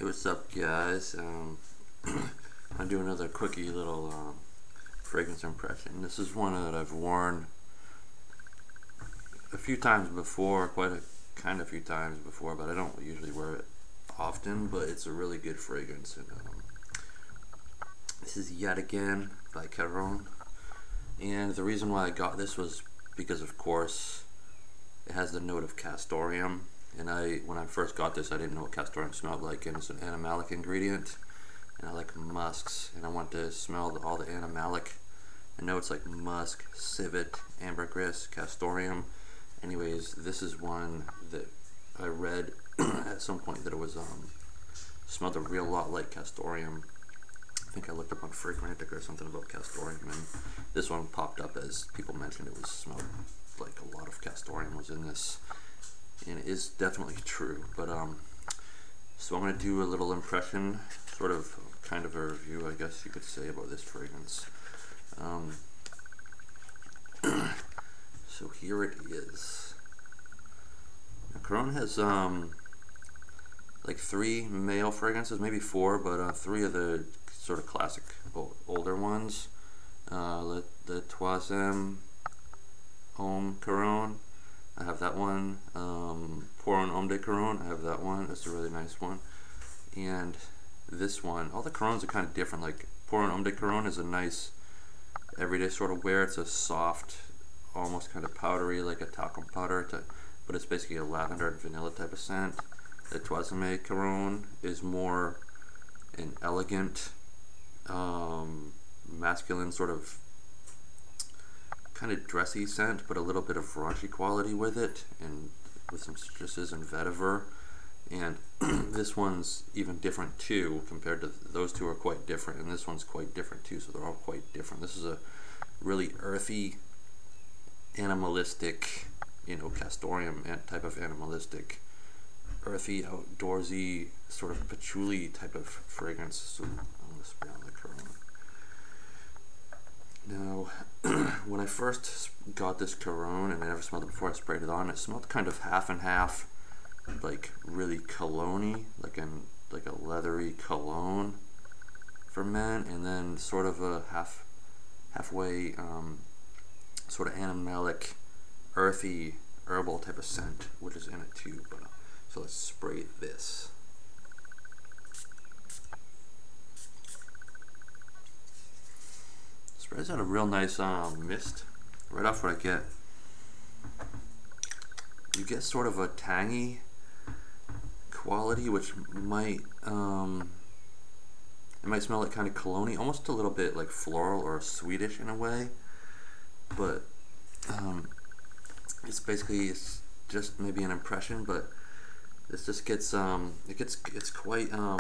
Hey, what's up, guys? I'm doing another quickie little fragrance impression. This is one that I've worn a few times before, quite a few times before, but I don't usually wear it often. But it's a really good fragrance. And this is Yatagan by Caron. And the reason why I got this was because, of course, it has the note of castoreum. And when I first got this, I didn't know what castoreum smelled like, and it's an animalic ingredient. And I like musks, and I want to smell all the animalic. I know it's like musk, civet, ambergris, castoreum. Anyways, this is one that I read at some point that it was smelled a real lot like castoreum. I think I looked up on Fragrantic or something about castoreum, and this one popped up as people mentioned it was smelled like a lot of castoreum was in this. And it is definitely true, but so I'm going to do a little impression, sort of kind of a review, I guess you could say, about this fragrance. So here it is. Now, Caron has like 3 male fragrances, maybe 4, but 3 of the sort of classic older ones. The Troisième Homme Caron, I have that one. Pour un Homme de Caron, I have that one. That's a really nice one. And this one, all the Carons are kind of different. Like Pour un Homme de Caron is a nice everyday sort of wear. It's a soft, almost kind of powdery, like a talcum powder, but it's basically a lavender and vanilla type of scent. The Troisième Caron is more an elegant, masculine sort of kind of dressy scent, but a little bit of raunchy quality with it, and with some citruses and vetiver. And this one's even different too, compared to those two are quite different, and this one's quite different too, so they're all quite different. This is a really earthy, animalistic, castoreum type of animalistic, earthy, outdoorsy, sort of patchouli type of fragrance. So I'm going to spray on the Caron. Now, when I first got this Caron, and I never smelled it before I sprayed it on, it smelled kind of half and half, like really cologne-y, like a leathery cologne for men, and then sort of a halfway sort of animalic, earthy, herbal type of scent, which is in it too. But so let's spray this. Sprays out a real nice mist. Right off what I get, you get sort of a tangy quality, which might it might smell like kind of cologne-y, almost a little bit like floral or Swedish in a way. But it's just maybe an impression, but it just gets it's quite do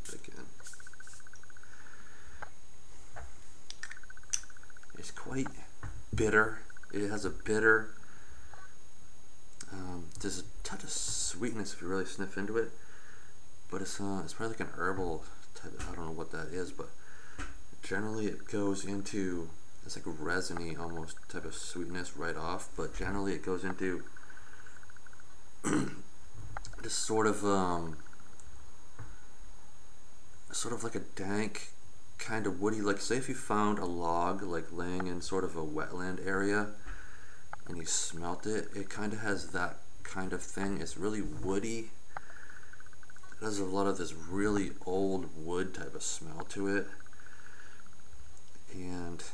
it again. It's quite bitter. It has a bitter, there's a touch of sweetness if you really sniff into it, but it's probably like an herbal type. I don't know what that is, but generally it goes into, it's like a resiny almost type of sweetness right off, but generally it goes into this sort of like a dank, kind of woody, like say if you found a log like laying in sort of a wetland area and you smelt it, it kind of has that kind of thing. It's really woody. It has a lot of this really old wood type of smell to it, and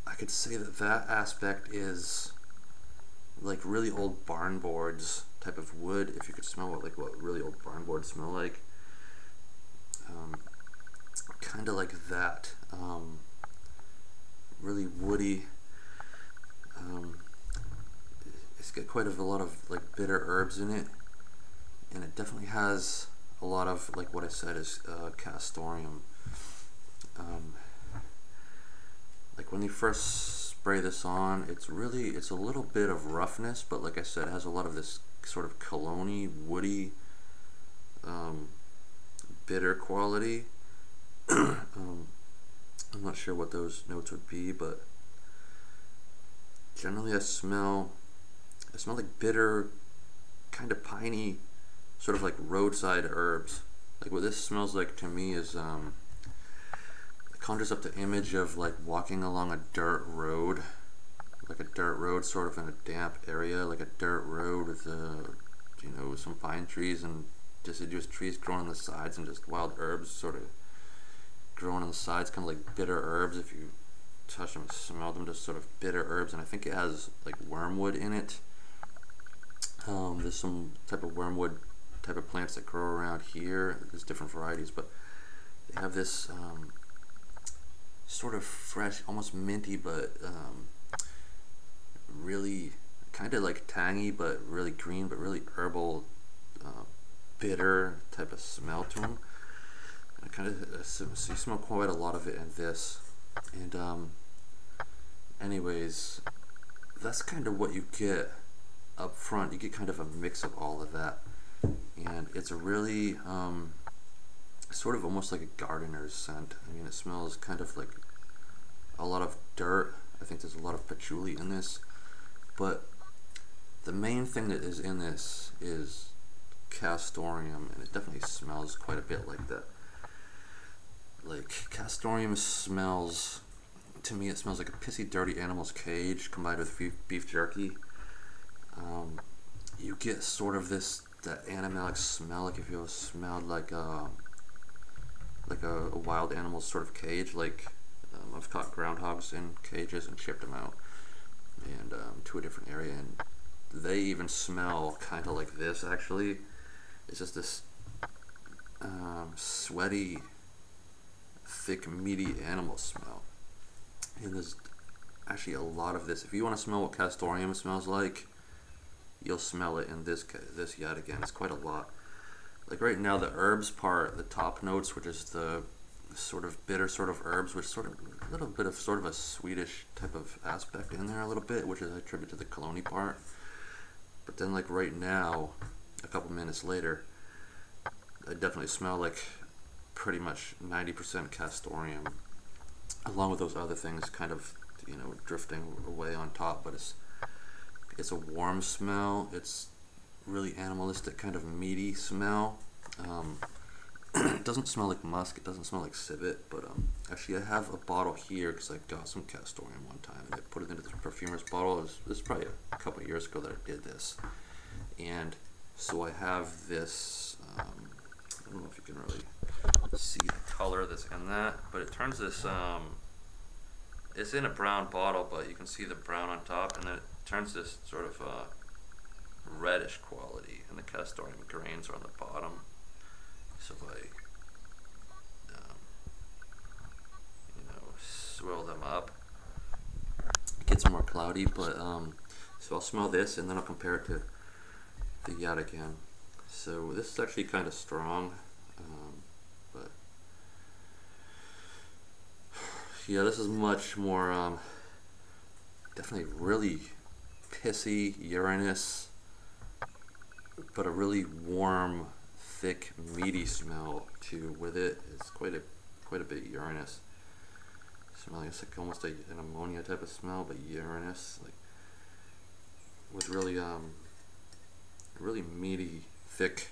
I could say that aspect is like really old barn boards type of wood, if you could smell what really old barn boards smell like. Kind of like that, really woody. It's got quite a lot of like bitter herbs in it, and it definitely has a lot of, like what I said, is castoreum. Like when you first spray this on, it's a little bit of roughness, but like I said, it has a lot of this sort of cologne-y, woody, bitter quality. I'm not sure what those notes would be, but generally I smell like bitter, kind of piney sort of like roadside herbs. Like what this smells like to me is it conjures up the image of like walking along a dirt road, like a dirt road sort of in a damp area, like a dirt road with you know, some pine trees and deciduous trees growing on the sides, and just wild herbs sort of growing on the sides, kind of like bitter herbs. If you touch them and smell them, just sort of bitter herbs. And I think it has like wormwood in it. There's some type of wormwood type of plants that grow around here. There's different varieties, but they have this sort of fresh, almost minty, but really kind of like tangy, but really green, but really herbal, bitter type of smell to them. I kind of so you smell quite a lot of it in this. And anyways, that's kind of what you get up front. You get kind of a mix of all of that, and it's a really sort of almost like a gardener's scent. I mean, it smells kind of like a lot of dirt. I think there's a lot of patchouli in this, but the main thing that is in this is castoreum, and it definitely smells quite a bit like that. Like, castoreum smells, to me it smells like a pissy dirty animal's cage combined with beef jerky. You get sort of that animalic smell, like if you smelled like a wild animal's sort of cage. Like, I've caught groundhogs in cages and shipped them out and to a different area, and they even smell kind of like this. Actually, it's just this sweaty, thick, meaty animal smell. And there's actually a lot of this. If you want to smell what castoreum smells like, you'll smell it in this Yatagan. It's quite a lot. Like right now, the herbs part, the top notes, which is the sort of bitter sort of herbs, which sort of a little bit of sort of a Swedish type of aspect in there a little bit, which is I attribute to the cologne part. But then like right now, a couple minutes later, I definitely smell like pretty much 90% castoreum, along with those other things kind of, you know, drifting away on top. But it's a warm smell. It's really animalistic, kind of meaty smell. It doesn't smell like musk. It doesn't smell like civet. But actually, I have a bottle here because I got some castoreum one time and I put it into the perfumer's bottle. This is probably a couple of years ago that I did this, and so I have this. I don't know if you can really see the color that's in that, but it turns this. It's in a brown bottle, but you can see the brown on top, and then it turns this sort of reddish quality, and the castoreum grains are on the bottom. So if I, you know, swirl them up, it gets more cloudy. But so I'll smell this, and then I'll compare it to the Yatagan. So this is actually kind of strong, but yeah, this is much more definitely really pissy, urinous, but a really warm, thick, meaty smell too with it. It's quite a bit urinous. Smelling, it's like almost an ammonia type of smell, but urinous, like with really really meaty, thick,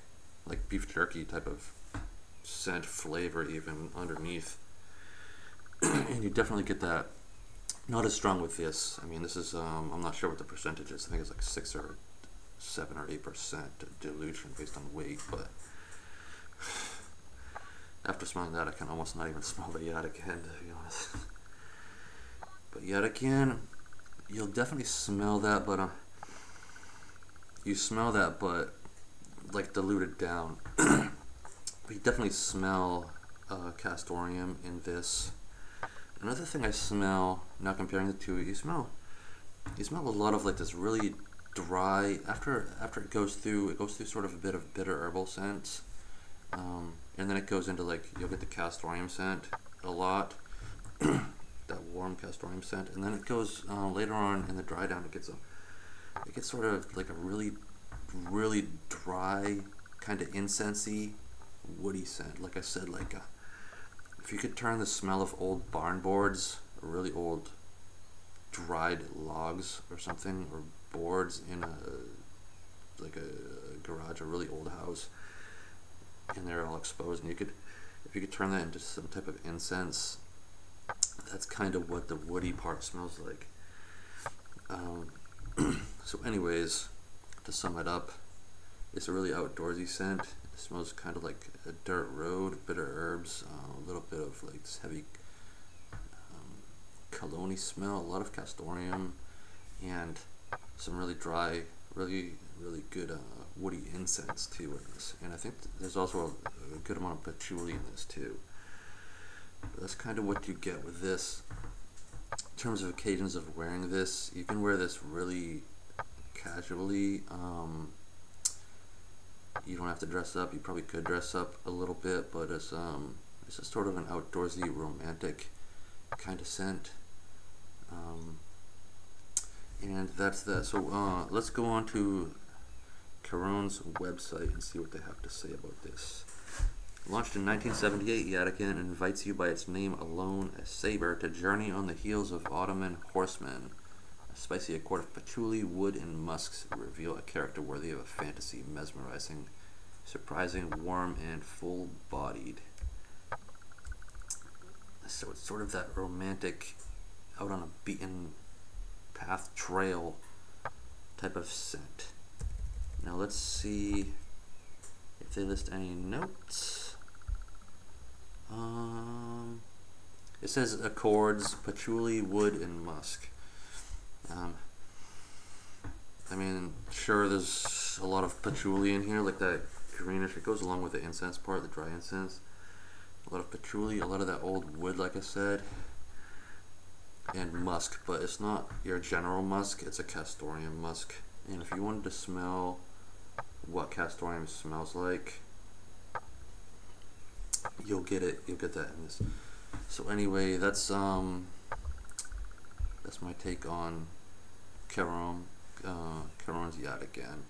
like beef jerky type of scent flavor even underneath. And you definitely get that. Not as strong with this. I mean, this is I'm not sure what the percentage is. I think it's like 6 or 7 or 8% dilution based on weight, but after smelling that, I can almost not even smell the Yatagan, to be honest. But Yatagan, you'll definitely smell that, but you smell that, but like diluted down. But you definitely smell castoreum in this. Another thing I smell, not comparing the two, you smell a lot of like this really dry, after it goes through sort of a bit of bitter herbal scents, and then it goes into like, you'll get the castoreum scent a lot, that warm castoreum scent, and then it goes later on in the dry down, it gets sort of like a really dry, kind of incensey, woody scent. Like I said, like if you could turn the smell of old barn boards, or really old dried logs or something, or boards in a garage, a really old house, and they're all exposed. And if you could turn that into some type of incense, that's kind of what the woody part smells like. So anyways, to sum it up, it's a really outdoorsy scent. It smells kind of like a dirt road, bitter herbs, a little bit of like this heavy cologne smell, a lot of castoreum, and some really dry, really good woody incense too in this. And I think there's also a good amount of patchouli in this too. But that's kind of what you get with this. In terms of occasions of wearing this, you can wear this really casually. You don't have to dress up. You probably could dress up a little bit, but it's a sort of an outdoorsy, romantic kind of scent. And that's that. So let's go on to Caron's website and see what they have to say about this. Launched in 1978, Yatagan invites you by its name alone, a saber, to journey on the heels of Ottoman horsemen. A spicy accord of patchouli, wood, and musks reveal a character worthy of a fantasy, mesmerizing, surprising, warm, and full-bodied. So it's sort of that romantic, out on a beaten path trail type of scent. Now let's see if they list any notes. It says accords, patchouli, wood, and musk. I mean, sure, there's a lot of patchouli in here, like that greenish. It goes along with the incense part, the dry incense. A lot of patchouli, a lot of that old wood, like I said, and musk. But it's not your general musk; it's a castoreum musk. And if you wanted to smell what castoreum smells like, you'll get it. You'll get that in this. So anyway, that's my take on Caron's Yatagan.